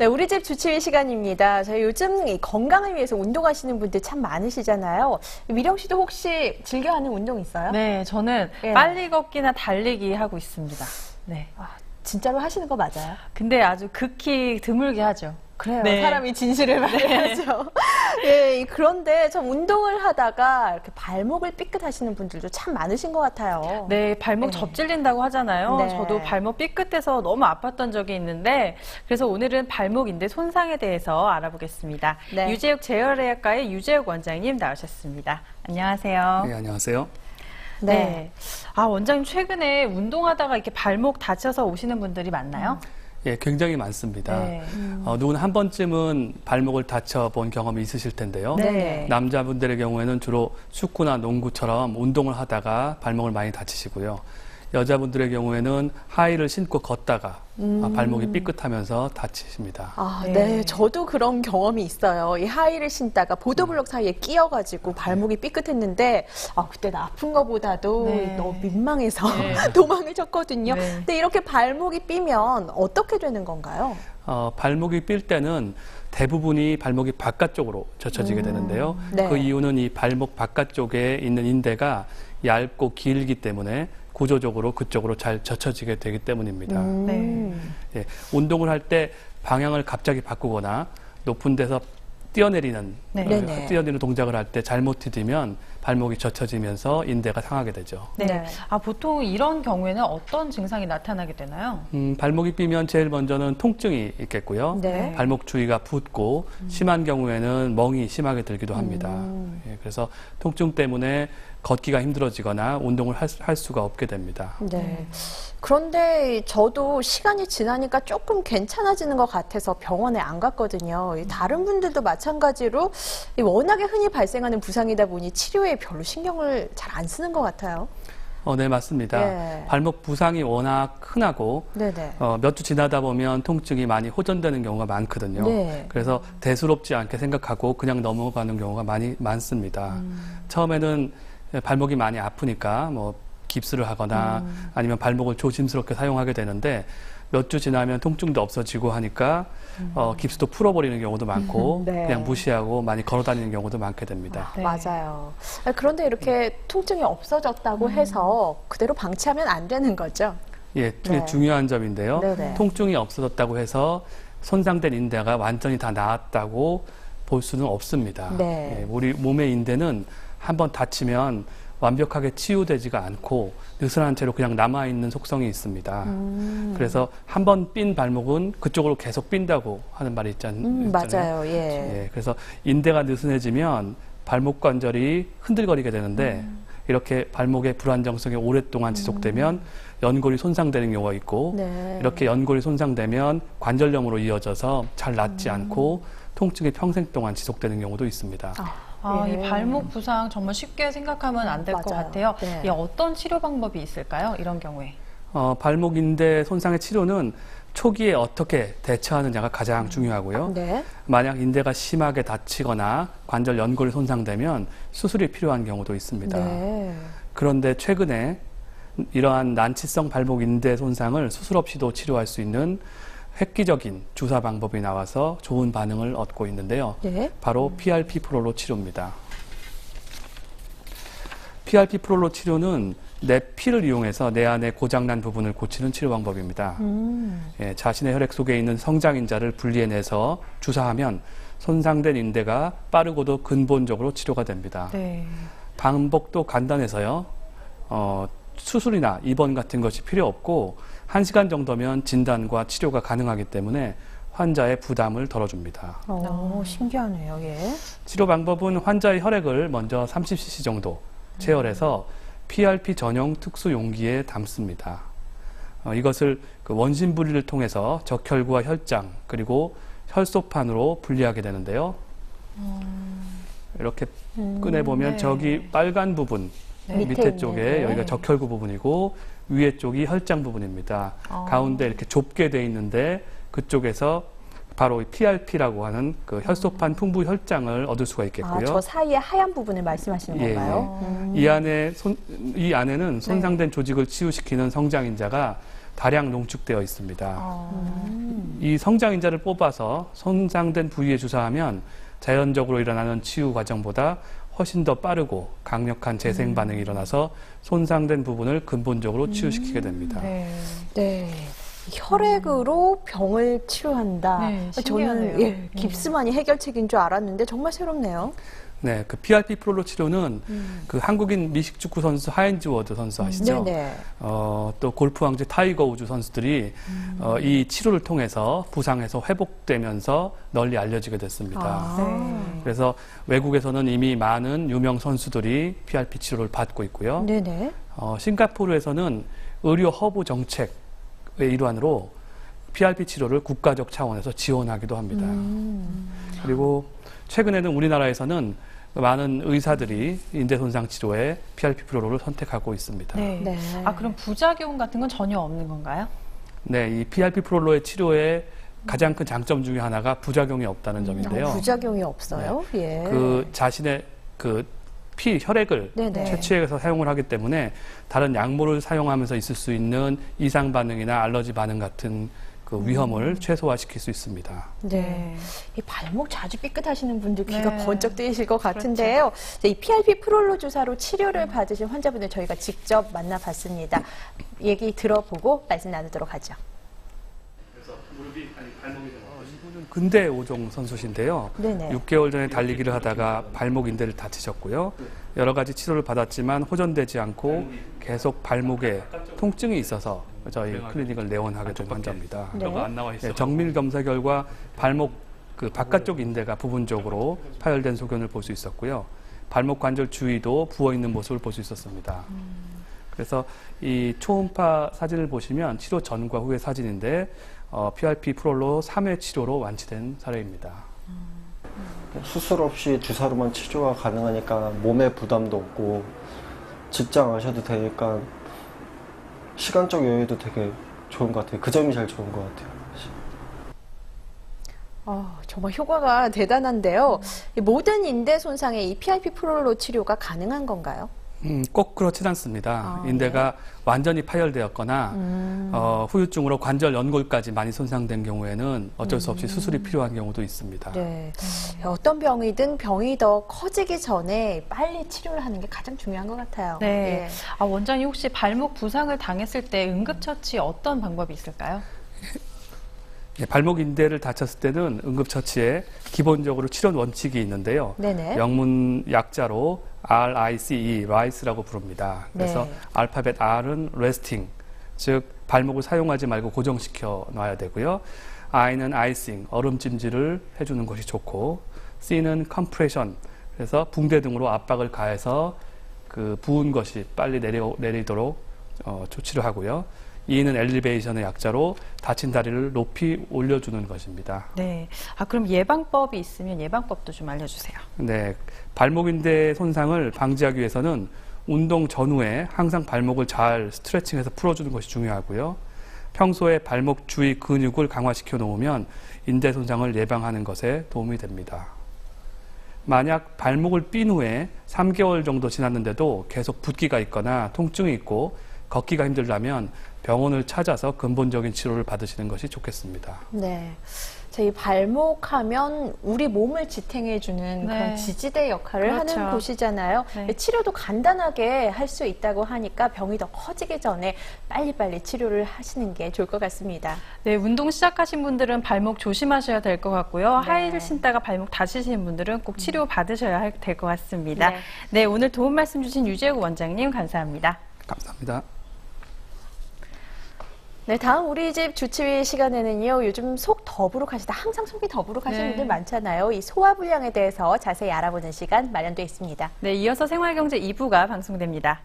네, 우리 집 주치의 시간입니다. 저희 요즘 이 건강을 위해서 운동하시는 분들 참 많으시잖아요. 미령 씨도 혹시 즐겨하는 운동 있어요? 네, 저는 빨리 걷기나 달리기 하고 있습니다. 네. 진짜로 하시는 거 맞아요? 근데 아주 극히 드물게 하죠. 그래요. 네. 사람이 진실을 말해야죠. 예, 그런데 참 운동을 하다가 이렇게 발목을 삐끗하시는 분들도 참 많으신 것 같아요. 네, 발목 접질린다고 하잖아요. 네. 저도 발목 삐끗해서 너무 아팠던 적이 있는데 그래서 오늘은 발목 인대 손상에 대해서 알아보겠습니다. 네. 유재욱 재활의학과의 유재욱 원장님 나오셨습니다. 안녕하세요. 네, 안녕하세요. 네. 원장님 최근에 운동하다가 이렇게 발목 다쳐서 오시는 분들이 많나요? 예, 굉장히 많습니다. 네. 누구나 한 번쯤은 발목을 다쳐본 경험이 있으실 텐데요. 네. 남자분들의 경우에는 주로 축구나 농구처럼 운동을 하다가 발목을 많이 다치시고요. 여자분들의 경우에는 하이힐을 신고 걷다가 발목이 삐끗하면서 다치십니다. 네. 저도 그런 경험이 있어요. 이 하이힐을 신다가 보도블록 사이에 끼어가지고 발목이 삐끗했는데 그때는 아픈 것보다도 네. 너무 민망해서 네. 도망을 쳤거든요. 네. 근데 이렇게 발목이 삐면 어떻게 되는 건가요? 발목이 삘 때는 대부분이 발목이 바깥쪽으로 젖혀지게 되는데요. 네. 그 이유는 이 발목 바깥쪽에 있는 인대가 얇고 길기 때문에 구조적으로 그쪽으로 잘 젖혀지게 되기 때문입니다. 네. 예, 운동을 할 때 방향을 갑자기 바꾸거나 높은 데서 뛰어내리는 네. 뛰어내리는 동작을 할 때 잘못 디디면 발목이 젖혀지면서 인대가 상하게 되죠. 네. 네. 보통 이런 경우에는 어떤 증상이 나타나게 되나요? 발목이 삐면 제일 먼저는 통증이 있겠고요. 네. 발목 주위가 붓고 심한 경우에는 멍이 심하게 들기도 합니다. 예, 그래서 통증 때문에 걷기가 힘들어지거나 운동을 할 수가 없게 됩니다. 네. 그런데 저도 시간이 지나니까 조금 괜찮아지는 것 같아서 병원에 안 갔거든요. 다른 분들도 마찬가지로 워낙에 흔히 발생하는 부상이다 보니 치료에 별로 신경을 잘 안 쓰는 것 같아요. 네, 맞습니다. 예. 발목 부상이 워낙 흔하고 네네. 몇 주 지나다 보면 통증이 많이 호전되는 경우가 많거든요. 네. 그래서 대수롭지 않게 생각하고 그냥 넘어가는 경우가 많습니다. 처음에는 발목이 많이 아프니까 뭐 깁스를 하거나 아니면 발목을 조심스럽게 사용하게 되는데 몇 주 지나면 통증도 없어지고 하니까 깁스도 풀어버리는 경우도 많고 네. 그냥 무시하고 많이 걸어다니는 경우도 많게 됩니다. 네. 맞아요. 그런데 이렇게 통증이 없어졌다고 해서 그대로 방치하면 안 되는 거죠? 예, 네. 중요한 점인데요. 네네. 통증이 없어졌다고 해서 손상된 인대가 완전히 다 나았다고 볼 수는 없습니다. 네. 예, 우리 몸의 인대는 한번 다치면 완벽하게 치유되지가 않고 느슨한 채로 그냥 남아있는 속성이 있습니다. 그래서 한 번 삔 발목은 그쪽으로 계속 삔다고 하는 말이 있잖아요. 맞아요. 예. 예, 그래서 인대가 느슨해지면 발목 관절이 흔들거리게 되는데 이렇게 발목의 불안정성이 오랫동안 지속되면 연골이 손상되는 경우가 있고 네. 이렇게 연골이 손상되면 관절염으로 이어져서 잘 낫지 않고 통증이 평생 동안 지속되는 경우도 있습니다. 이 예. 발목 부상 정말 쉽게 생각하면 안 될 것 맞아요. 같아요. 네. 어떤 치료 방법이 있을까요? 이런 경우에. 발목 인대 손상의 치료는 초기에 어떻게 대처하느냐가 가장 중요하고요. 네. 만약 인대가 심하게 다치거나 관절 연골이 손상되면 수술이 필요한 경우도 있습니다. 네. 그런데 최근에 이러한 난치성 발목 인대 손상을 수술 없이도 치료할 수 있는 획기적인 주사 방법이 나와서 좋은 반응을 얻고 있는데요. 네. 바로 PRP 프롤로 치료입니다. PRP 프롤로 치료는 내 피를 이용해서 내 안에 고장난 부분을 고치는 치료 방법입니다. 예, 자신의 혈액 속에 있는 성장인자를 분리해내서 주사하면 손상된 인대가 빠르고도 근본적으로 치료가 됩니다. 네. 방법도 간단해서요. 수술이나 입원 같은 것이 필요 없고 1시간 정도면 진단과 치료가 가능하기 때문에 환자의 부담을 덜어줍니다. 신기하네요. 예. 치료 방법은 환자의 혈액을 먼저 30cc 정도 채열해서 PRP 전용 특수 용기에 담습니다. 이것을 그 원심 분리를 통해서 적혈구와 혈장 그리고 혈소판으로 분리하게 되는데요. 이렇게 꺼내보면 네. 저기 빨간 부분 네. 밑에 쪽에 있는, 여기가 적혈구 부분이고 위에 쪽이 혈장 부분입니다. 가운데 이렇게 좁게 돼 있는데 그쪽에서 바로 PRP라고 하는 그 혈소판 풍부 혈장을 얻을 수가 있겠고요. 저 사이에 하얀 부분을 말씀하시는 예, 건가요? 이 안에는 손상된 조직을 치유시키는 성장인자가 다량 농축되어 있습니다. 이 성장인자를 뽑아서 손상된 부위에 주사하면 자연적으로 일어나는 치유 과정보다 훨씬 더 빠르고 강력한 재생 반응이 일어나서 손상된 부분을 근본적으로 치유시키게 됩니다. 네. 네. 혈액으로 병을 치료한다. 네, 저는 신기하네요. 깁스만이 해결책인 줄 알았는데 정말 새롭네요. 네, 그 PRP 프롤로 치료는 그 한국인 미식축구 선수 하인즈 워드 선수 아시죠? 네네. 또 골프 왕제 타이거 우즈 선수들이 이 치료를 통해서 부상에서 회복되면서 널리 알려지게 됐습니다. 네. 그래서 외국에서는 이미 많은 유명 선수들이 PRP 치료를 받고 있고요. 네네. 싱가포르에서는 의료 허브 정책의 일환으로 PRP 치료를 국가적 차원에서 지원하기도 합니다. 그리고 최근에는 우리나라에서는 많은 의사들이 인대 손상 치료에 PRP 프로를 선택하고 있습니다. 네. 네. 아, 그럼 부작용 같은 건 전혀 없는 건가요? 네, 이 PRP 프롤로의 치료의 가장 큰 장점 중에 하나가 부작용이 없다는 점인데요. 부작용이 없어요. 예. 그 자신의 그 혈액을 네네. 채취해서 사용을 하기 때문에 다른 약물을 사용하면서 있을 수 있는 이상 반응이나 알러지 반응 같은 그 위험을 최소화시킬 수 있습니다. 네. 이 발목 자주 삐끗하시는 분들 귀가 네. 번쩍 뜨이실 것 같은데요. 이 PRP 프롤로 주사로 치료를 받으신 환자분들 저희가 직접 만나봤습니다. 얘기 들어보고 말씀 나누도록 하죠. 그래서 무릎이 발목이 이분은 근대 5종 선수신데요. 네네. 6개월 전에 달리기를 하다가 발목 인대를 다치셨고요. 여러 가지 치료를 받았지만 호전되지 않고 계속 발목에 통증이 있어서 저희 클리닉을 내원하게 된 환자입니다. 네. 네, 정밀 검사 결과 발목 그 바깥쪽 인대가 부분적으로 파열된 소견을 볼 수 있었고요. 발목 관절 주위도 부어 있는 모습을 볼 수 있었습니다. 그래서 이 초음파 사진을 보시면 치료 전과 후의 사진인데 PRP 프롤로 3회 치료로 완치된 사례입니다. 수술 없이 주사로만 치료가 가능하니까 몸에 부담도 없고 직장 안 하셔도 되니까 시간적 여유도 되게 좋은 것 같아요. 그 점이 제일 좋은 것 같아요. 정말 효과가 대단한데요. 이 모든 인대 손상에 이 PRP 프롤로 치료가 가능한 건가요? 꼭 그렇진 않습니다. 인대가 완전히 파열되었거나 후유증으로 관절 연골까지 많이 손상된 경우에는 어쩔 수 없이 수술이 필요한 경우도 있습니다. 네. 어떤 병이든 병이 더 커지기 전에 빨리 치료를 하는 게 가장 중요한 것 같아요. 네. 예. 아, 원장님 혹시 발목 부상을 당했을 때 응급처치 어떤 방법이 있을까요? 예, 발목 인대를 다쳤을 때는 응급처치에 기본적으로 치료 원칙이 있는데요. 네네. 영문 약자로 RICE, RICE라고 부릅니다. 그래서 네. 알파벳 R은 resting, 즉 발목을 사용하지 말고 고정시켜 놔야 되고요. I는 icing, 얼음찜질을 해주는 것이 좋고, C는 compression, 그래서 붕대 등으로 압박을 가해서 그 부은 것이 빨리 내리도록 조치를 하고요. E는 엘리베이션의 약자로 다친 다리를 높이 올려주는 것입니다. 네. 아, 그럼 예방법이 있으면 예방법도 좀 알려주세요. 네, 발목인대 손상을 방지하기 위해서는 운동 전후에 항상 발목을 잘 스트레칭해서 풀어주는 것이 중요하고요. 평소에 발목 주위 근육을 강화시켜 놓으면 인대 손상을 예방하는 것에 도움이 됩니다. 만약 발목을 삔 후에 3개월 정도 지났는데도 계속 붓기가 있거나 통증이 있고 걷기가 힘들다면 병원을 찾아서 근본적인 치료를 받으시는 것이 좋겠습니다. 네. 자, 이 발목하면 우리 몸을 지탱해주는 네. 그런 지지대 역할을 그렇죠. 하는 곳이잖아요. 네. 치료도 간단하게 할 수 있다고 하니까 병이 더 커지기 전에 빨리빨리 치료를 하시는 게 좋을 것 같습니다. 네, 운동 시작하신 분들은 발목 조심하셔야 될 것 같고요. 네. 하이힐 신다가 발목 다치시는 분들은 꼭 치료 받으셔야 될 것 같습니다. 네. 네, 오늘 도움 말씀 주신 유재구 원장님 감사합니다. 감사합니다. 네, 다음 우리 집 주치의 시간에는요, 요즘 속 더부룩하시다. 항상 속이 더부룩하시는 네. 분들 많잖아요. 이 소화불량에 대해서 자세히 알아보는 시간 마련되어 있습니다. 네, 이어서 생활경제 2부가 방송됩니다.